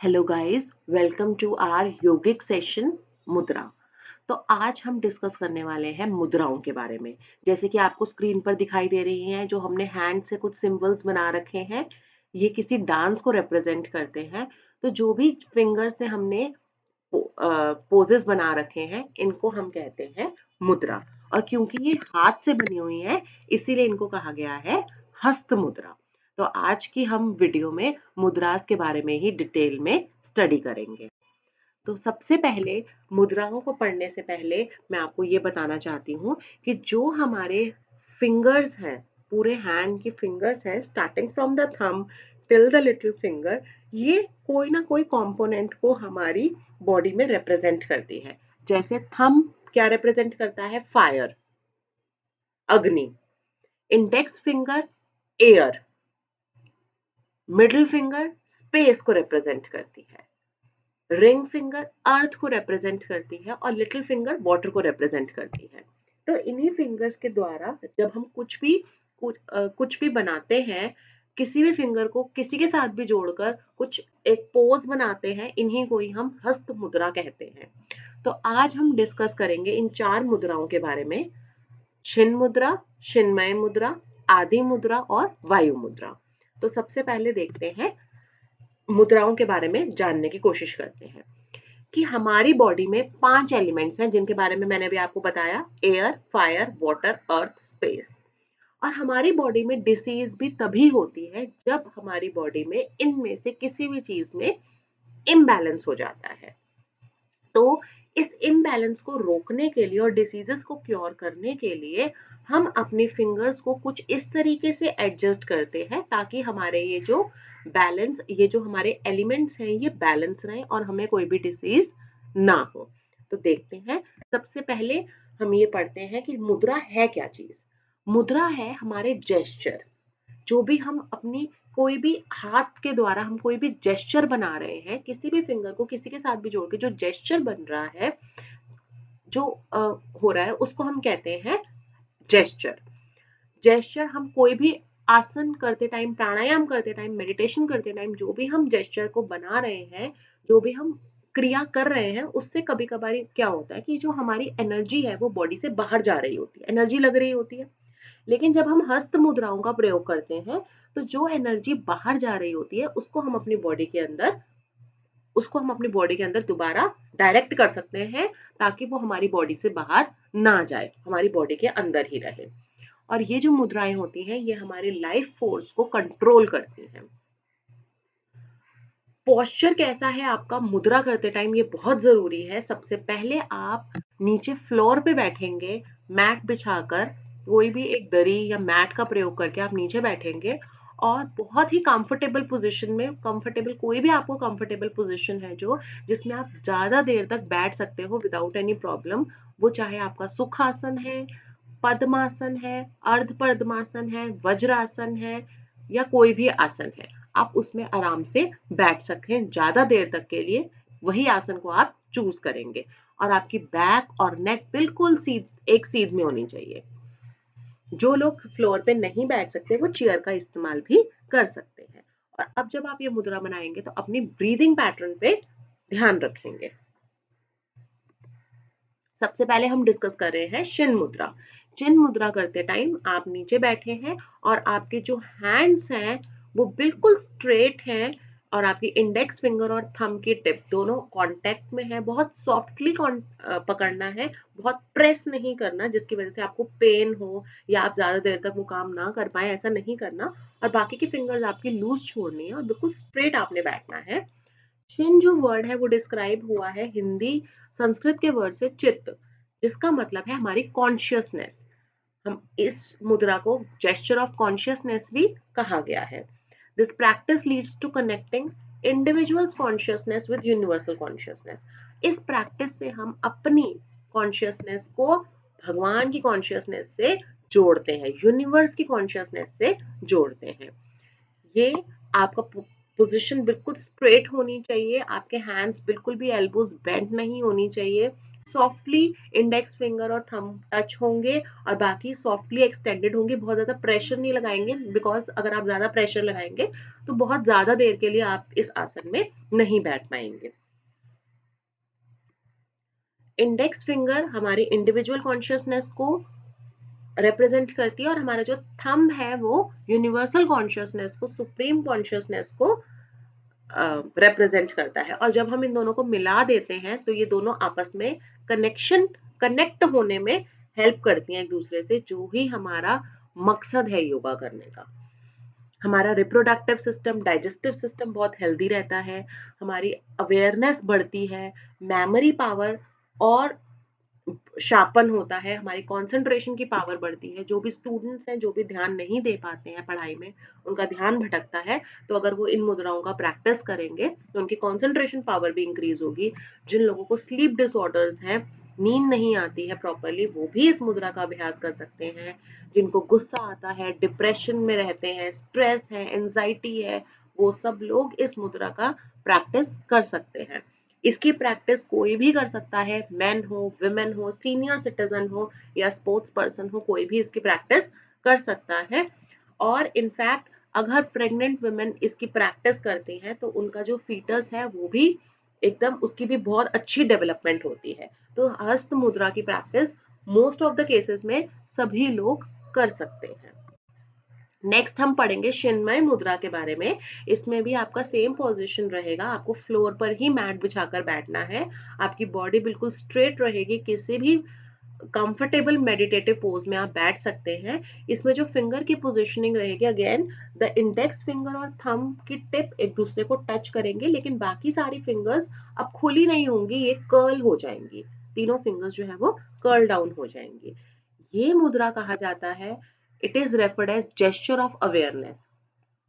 Hello guys, welcome to our yogic session mudra. तो आज हम डिस्कस करने वाले हैं मुद्राओं के बारे में। जैसे कि आपको स्क्रीन पर दिखाई दे रही हैं, जो हमने हैंड से कुछ सिंबल्स बना रखे हैं, ये किसी डांस को रिप्रेजेंट करते हैं। तो जो भी फिंगर से हमने पोजेस बना रखे हैं, इनको हम कहते हैं मुद्रा। और क्योंकि ये हाथ से बनी हुई है, इसीलिए इनको कहा गया है हस्त मुद्रा। तो आज की हम वीडियो में मुद्रास के बारे में ही डिटेल में स्टडी करेंगे। तो सबसे पहले मुद्राओं को पढ़ने से पहले मैं आपको ये बताना चाहती हूँ कि जो हमारे फिंगर्स हैं, पूरे हैंड की फिंगर्स हैं, starting from the thumb till the little finger, ये कोई ना कोई कंपोनेंट को हमारी बॉडी में रिप्रेजेंट करती है। जैसे थंब क्या रिप्रेजेंट करता है? फायर, अग्नि। Index finger air, middle finger space को रिप्रेजेंट करती है, रिंग फिंगर अर्थ को रिप्रेजेंट करती है और लिटिल फिंगर वाटर को रिप्रेजेंट करती है। तो इन्हीं फिंगर्स के द्वारा जब हम कुछ भी बनाते हैं, किसी भी फिंगर को किसी के साथ भी जोड़कर कुछ एक पोज बनाते हैं, इन्हीं को ही हम हस्त मुद्रा कहते हैं। तो आज हम डिस्कस करेंगे इन चार मुद्राओं के बारे में: छिन्न मुद्रा, चिन्मय मुद्रा, आदि मुद्रा और वायु मुद्रा। तो सबसे पहले देखते हैं, मुद्राओं के बारे में जानने की कोशिश करते हैं कि हमारी बॉडी में 5 एलिमेंट्स हैं, जिनके बारे में मैंने अभी आपको बताया: एयर, फायर, वाटर, अर्थ, स्पेस। और हमारी बॉडी में डिसीज भी तभी होती है जब हमारी बॉडी में इनमें से किसी भी चीज में इम्बैलेंस हो जाता है। तो इस इम्बैलेंस को रोकने के लिए और डिसीजेस को क्योर करने के लिए हम अपनी फिंगर्स को कुछ इस तरीके से एडजस्ट करते हैं ताकि हमारे ये जो हमारे एलिमेंट्स हैं, ये बैलेंस रहें और हमें कोई भी डिसीज ना हो। तो देखते हैं, सबसे पहले हम ये पढ़ते हैं कि मुद्रा है क्या चीज। मुद्रा है हमारे जेस्चर। जो भी हम अपनी कोई भी हाथ के द्वारा हम कोई भी जेस्चर बना रहे हैं, किसी भी फिंगर को किसी के साथ भी जोड़ के जो जेस्चर बन रहा है, जो हो रहा है, उसको हम कहते हैं जेस्चर। जेस्चर हम कोई भी आसन करते टाइम, प्राणायाम करते टाइम, मेडिटेशन करते टाइम जो भी हम जेस्चर को बना रहे हैं, जो भी हम क्रिया कर रहे हैं, उससे कभी कभार क्या होता है कि जो हमारी एनर्जी है वो बॉडी से बाहर जा रही होती है, एनर्जी लग रही होती है। लेकिन जब हम हस्त मुद्राओं का प्रयोग करते हैं, तो जो एनर्जी बाहर जा रही होती है उसको हम अपनी बॉडी के अंदर दोबारा डायरेक्ट कर सकते हैं, ताकि वो हमारी बॉडी से बाहर ना जाए, हमारी बॉडी के अंदर ही रहे। और ये जो मुद्राएं होती हैं, ये हमारी लाइफ फोर्स को कंट्रोल करती हैं। पोस्चर कैसा है आपका मुद्रा करते टाइम, ये बहुत जरूरी है। सबसे पहले आप नीचे फ्लोर पे बैठेंगे, मैट बिछाकर, कोई भी एक दरी या मैट का प्रयोग करके आप नीचे बैठेंगे और बहुत ही कंफर्टेबल पोजीशन में, कंफर्टेबल कोई भी आपको कंफर्टेबल पोजीशन है जो जिसमें आप ज्यादा देर तक बैठ सकते हो विदाउट एनी प्रॉब्लम, वो चाहे आपका सुखासन है, पद्मासन है, अर्ध पद्मासन है, वज्रासन है या कोई भी आसन है, आप उसमें आराम से बैठ सकते हैं ज्यादा देर तक के लिए। वही आसन को आप चूज करेंगे और आपकी बैक और नेक बिल्कुल एक सीध में होनी चाहिए। जो लोग फ्लोर पे नहीं बैठ सकते, वो चेयर का इस्तेमाल भी कर सकते हैं। और अब जब आप ये मुद्रा बनाएंगे तो अपनी ब्रीदिंग पैटर्न पे ध्यान रखेंगे। सबसे पहले हम डिस्कस कर रहे हैं चिन्ह मुद्रा। चिन्ह मुद्रा करते टाइम आप नीचे बैठे हैं और आपके जो हैंड्स हैं वो बिल्कुल स्ट्रेट हैं और आपकी इंडेक्स फिंगर और थंब की टिप दोनों कांटेक्ट में है। बहुत सॉफ्टली पकड़ना है, बहुत प्रेस नहीं करना जिसकी वजह से आपको पेन हो या आप ज्यादा देर तक वो काम ना कर पाए, ऐसा नहीं करना। और बाकी की फिंगर्स आपकी लूज छोड़नी है और बिल्कुल स्ट्रेट आपने बैठना है। चिन जो वर्ड है वो डिस्क्राइब हुआ है हिंदी संस्कृत के वर्ड से चित्त, जिसका मतलब है हमारी कॉन्शियसनेस। हम इस मुद्रा को जेस्चर ऑफ कॉन्शियसनेस भी कहा गया है। This practice leads to connecting individuals consciousness with universal consciousness. इस प्रैक्टिस से हम अपनी कॉन्शियसनेस को भगवान की कॉन्शियसनेस से जोड़ते हैं, यूनिवर्स की कॉन्शियसनेस से जोड़ते हैं। ये आपका पोजीशन बिल्कुल स्ट्रेट होनी चाहिए, आपके हैंड्स बिल्कुल भी एल्बोज बेंड नहीं होनी चाहिए, सॉफ्टली इंडेक्स फिंगर और थंब टच होंगे और बाकी सॉफ्टली एक्सटेंडेड होंगे, बहुत ज्यादा प्रेशर नहीं लगाएंगे, बिकॉज अगर आप ज्यादा प्रेशर लगाएंगे तो बहुत ज्यादा देर के लिए आप इस आसन में नहीं बैठ पाएंगे। इंडेक्स फिंगर हमारी इंडिविजुअल कॉन्शियसनेस को रिप्रेजेंट करती है और हमारा जो थंब है वो यूनिवर्सल कॉन्शियसनेस को, सुप्रीम कॉन्शियसनेस को रिप्रेजेंट करता है। और जब हम इन दोनों को मिला देते हैं तो ये दोनों आपस में कनेक्ट होने में हेल्प करती हैं एक दूसरे से, जो ही हमारा मकसद है योगा करने का। हमारा रिप्रोडक्टिव सिस्टम, डाइजेस्टिव सिस्टम बहुत हेल्दी रहता है, हमारी अवेयरनेस बढ़ती है, मेमोरी पावर और शार्पन होता है, हमारी कंसंट्रेशन की पावर बढ़ती है। जो भी स्टूडेंट्स हैं, जो भी ध्यान नहीं दे पाते हैं पढ़ाई में, उनका ध्यान भटकता है, तो अगर वो इन मुद्राओं का प्रैक्टिस करेंगे तो उनकी कंसंट्रेशन पावर भी इंक्रीज होगी। जिन लोगों को स्लीप डिसऑर्डर्स हैं, नींद नहीं आती है प्रॉपरली, वो भी इस मुद्रा का अभ्यास कर सकते हैं। जिनको गुस्सा आता है, डिप्रेशन में रहते हैं, स्ट्रेस है, एंजाइटी है, वो सब लोग इस मुद्रा का प्रैक्टिस कर सकते हैं। इसकी प्रैक्टिस कोई भी कर सकता है, मेन हो, विमेन हो, सीनियर सिटीजन हो या स्पोर्ट्स पर्सन हो, कोई भी इसकी प्रैक्टिस कर सकता है। और इनफैक्ट अगर प्रेग्नेंट वुमेन इसकी प्रैक्टिस करती हैं तो उनका जो फीटस है वो भी एकदम, उसकी भी बहुत अच्छी डेवलपमेंट होती है। तो हस्त मुद्रा की practice most of the cases में सभी लोग कर सकते हैं। नेक्स्ट हम पढ़ेंगे शिन्मय मुद्रा के बारे में। इसमें भी आपका सेम पोजीशन रहेगा, आपको फ्लोर पर ही मैट बिछाकर बैठना है, आपकी बॉडी बिल्कुल स्ट्रेट रहेगी, किसी भी कंफर्टेबल मेडिटेटिव पोज में आप बैठ सकते हैं। इसमें जो फिंगर की पोजीशनिंग रहेगी, अगेन द इंडेक्स फिंगर और थंब की टिप एक दूसरे को टच करेंगे, लेकिन बाकी सारी फिंगर्स अब खुली नहीं होंगी, ये कर्ल हो जाएंगी, तीनों फिंगर्स जो है वो कर्ल डाउन हो जाएंगी। ये मुद्रा कहा जाता है, it is referred as gesture of awareness.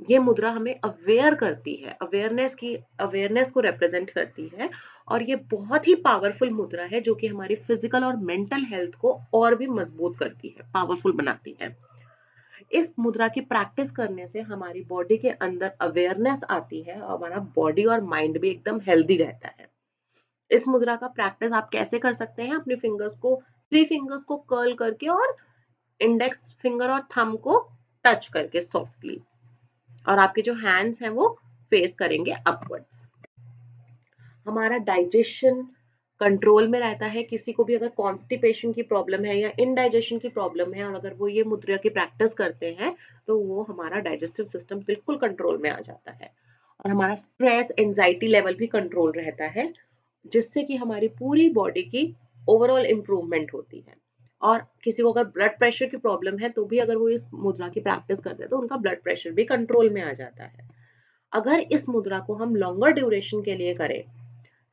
ये मुद्रा हमें अवेयर करती है, अवेयरनेस को रिप्रेजेंट करती है। और ये बहुत ही पावरफुल मुद्रा है जो कि हमारी फिजिकल और मेंटल हेल्थ को और भी मजबूत करती है, पावरफुल बनाती है। इस मुद्रा की प्रैक्टिस करने से हमारी बॉडी के अंदर अवेयरनेस आती है और हमारा बॉडी और माइंड भी एकदम हेल्दी रहता है। इस मुद्रा का प्रैक्टिस आप कैसे कर सकते हैं? अपने फिंगर्स को, थ्री फिंगर्स को कर्ल करके और इंडेक्स फिंगर और थंब को टच करके सॉफ्टली, और आपके जो हैंड्स हैं वो फेस करेंगे अपवर्ड्स। हमारा डाइजेशन कंट्रोल में रहता है। किसी को भी अगर कॉन्स्टिपेशन की प्रॉब्लम है या इनडाइजेशन की प्रॉब्लम है और अगर वो ये मुद्रा की प्रैक्टिस करते हैं तो वो हमारा डाइजेस्टिव सिस्टम बिल्कुल कंट्रोल में आ जाता है और हमारा स्ट्रेस एंजाइटी लेवल भी कंट्रोल रहता है, जिससे कि हमारी पूरी बॉडी की ओवरऑल इंप्रूवमेंट होती है। और किसी को अगर ब्लड प्रेशर की प्रॉब्लम है तो भी अगर वो इस मुद्रा की प्रैक्टिस करते हैं तो उनका ब्लड प्रेशर भी कंट्रोल में आ जाता है। अगर इस मुद्रा को हम लॉन्गर ड्यूरेशन के लिए करें,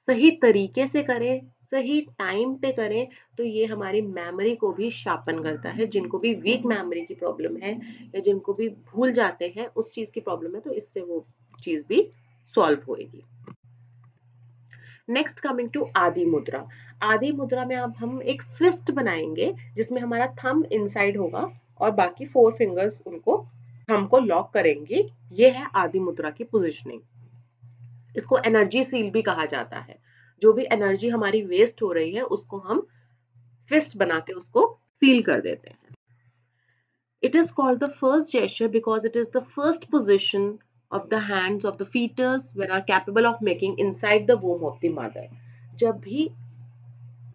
सही तरीके से करें, सही टाइम पे करें, तो ये हमारी मेमोरी को भी शार्पन करता है। जिनको भी वीक मेमोरी की प्रॉब्लम है या जिनको भी भूल जाते हैं उस चीज की प्रॉब्लम है, तो इससे वो चीज भी सॉल्व होएगी। नेक्स्ट कमिंग टू आदि मुद्रा। आदि मुद्रा में अब हम एक फिस्ट बनाएंगे जिसमें हमारा थंब इनसाइड होगा और बाकी फोर फिंगर्स उनको थंब को लॉक करेंगी। ये है आदि मुद्रा की पोजिशनिंग। इसको एनर्जी सील भी कहा जाता है। जो भी एनर्जी हमारी वेस्ट हो रही है उसको हम फिस्ट बना के उसको सील कर देते हैं। It is called the first gesture because it is the first position of the hands of the fetus when are capable of making inside the womb of the mother. जब भी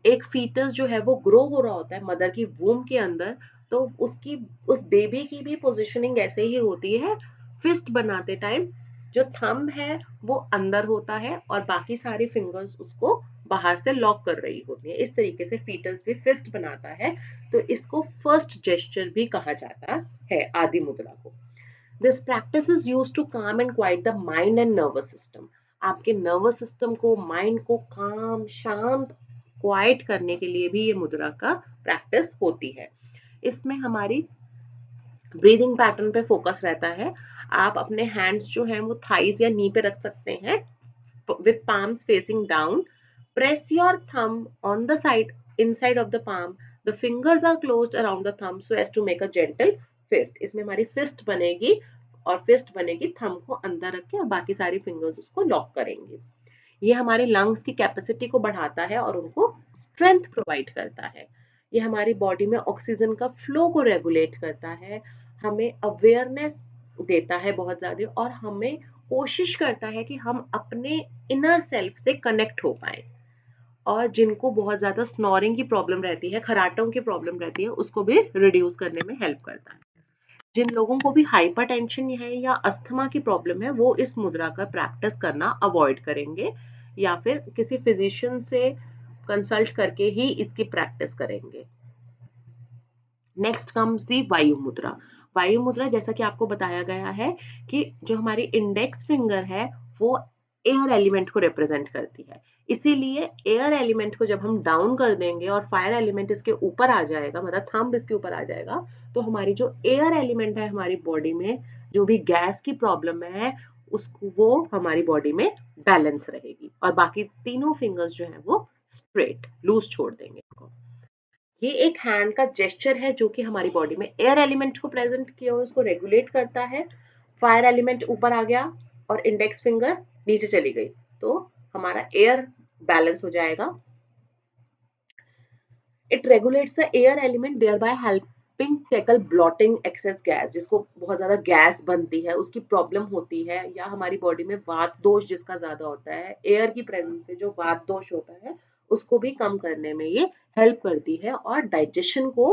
एक foetus जो है वो grow हो रहा होता है मदर की वूम के अंदर, तो उसकी, उस बेबी की भी पोजीशनिंग ऐसे ही होती है। फिस्ट बनाते टाइम जो थंब है वो अंदर होता है और बाकी सारी फिंगर्स उसको बाहर से लॉक कर रही होती है। इस तरीके से फीटस भी फिस्ट बनाता है, तो इसको फर्स्ट जेस्चर भी कहा जाता है आदि मुद्रा को। This practice is used to calm and quiet the mind and nervous system. आपके नर्वस सिस्टम को, माइंड को काम, शांत, क्वाइट करने के लिए भी ये मुद्रा का प्रैक्टिस होती है। इसमें हमारी ब्रीदिंग पैटर्न पे फोकस रहता है। आप अपने हैंड्स जो हैं वो थाइज या नी पे रख सकते हैं with palms facing down. Press your thumb on the side inside of the palm. The fingers are closed around the thumb so as to make a gentle fist. इसमें हमारी फिस्ट बनेगी और फिस्ट बनेगी थंब को अंदर रख के और बाकी सारी फिंगर्स उसको लॉक करेंगी। ये हमारे लंग्स की कैपेसिटी को बढ़ाता है और उनको स्ट्रेंथ प्रोवाइड करता है। ये हमारी बॉडी में ऑक्सीजन का फ्लो को रेगुलेट करता है, हमें अवेयरनेस देता है बहुत ज़्यादा, और हमें कोशिश करता है कि हम अपने इनर सेल्फ से कनेक्ट हो पाए। और जिनको बहुत ज़्यादा स्नोरिंग की प्रॉब्लम रहती है, खराटों की प्रॉब्लम रहती है, उसको भी रिड्यूस करने में हेल्प करता है। जिन लोगों को भी हाइपर टेंशन है या अस्थमा की प्रॉब्लम है, वो इस मुद्रा का प्रैक्टिस करना अवॉइड करेंगे या फिर किसी फिजिशियन से कंसल्ट करके ही इसकी प्रैक्टिस करेंगे। नेक्स्ट कम्स दी वायु मुद्रा। वायु मुद्रा, जैसा कि आपको बताया गया है कि जो हमारी इंडेक्स फिंगर है वो एयर एलिमेंट को रिप्रेजेंट करती है, इसीलिए एयर एलिमेंट को जब हम डाउन कर देंगे और फायर एलिमेंट इसके ऊपर आ जाएगा, मतलब थंब इसके ऊपर आ जाएगा, तो हमारी जो एयर एलिमेंट है हमारी बॉडी में, जो भी गैस की प्रॉब्लम है उसको, वो हमारी बॉडी में बैलेंस रहेगी, और बाकी तीनों फिंगर्स जो है वो स्ट्रेट लूज छोड़ देंगे। ये एक हैंड का जेस्चर है जो कि हमारी बॉडी में एयर एलिमेंट को प्रेजेंट किया हुआ उसको रेगुलेट करता है। फायर एलिमेंट ऊपर आ गया और इंडेक्स फिंगर नीचे चली गई, तो हमारा एयर बैलेंस हो जाएगा। It regulates the air element thereby helping tackle bloating excess gas, जिसको बहुत ज्यादा गैस बनती है उसकी प्रॉब्लम होती है, या हमारी बॉडी में वात दोष जिसका ज्यादा होता है, एयर की प्रेजेंस से जो वात दोष होता है उसको भी कम करने में ये हेल्प करती है और डाइजेशन को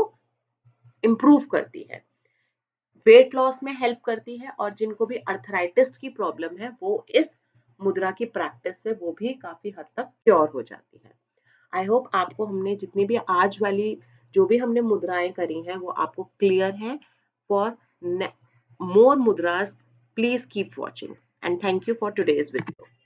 इम्प्रूव करती है, वेट लॉस में हेल्प करती है, और जिनको भी अर्थराइटिस की प्रॉब्लम है वो इस मुद्रा की प्रैक्टिस से वो भी काफी हद तक क्योर हो जाती है। आई होप आपको हमने जितनी भी आज वाली जो भी हमने मुद्राएं करी हैं वो आपको क्लियर है। For more mudras, please keep watching and thank you for today's video.